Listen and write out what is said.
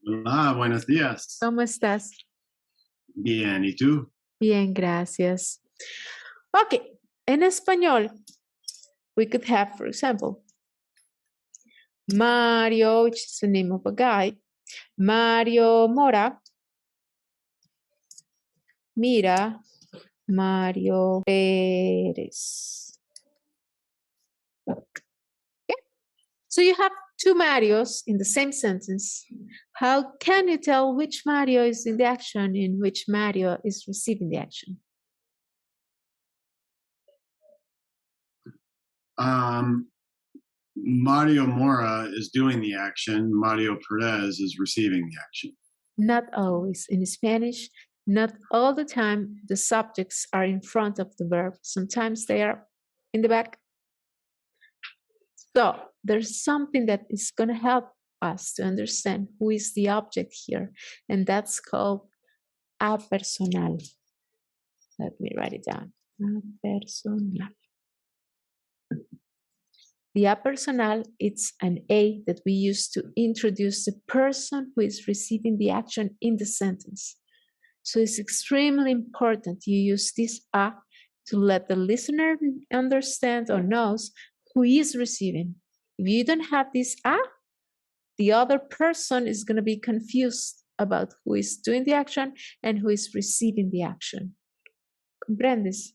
Hola, buenos días. ¿Cómo estás? Bien, ¿y tú? Bien, gracias. Ok, en español, we could have, for example, Mario, which is the name of a guy. Mario Mora. Mira, Mario Pérez. Okay. So you have two Marios in the same sentence. How can you tell which Mario is in the action and which Mario is receiving the action? Mario Mora is doing the action. Mario Perez is receiving the action. Not always. In Spanish, not all the time the subjects are in front of the verb. Sometimes they are in the back. So there's something that is going to help us to understand who is the object here, and that's called a personal. Let me write it down. A personal. The a personal, it's an A that we use to introduce the person who is receiving the action in the sentence. So it's extremely important you use this a to let the listener understand or knows who is receiving. If you don't have this a, the other person is going to be confused about who is doing the action and who is receiving the action. ¿Comprendes?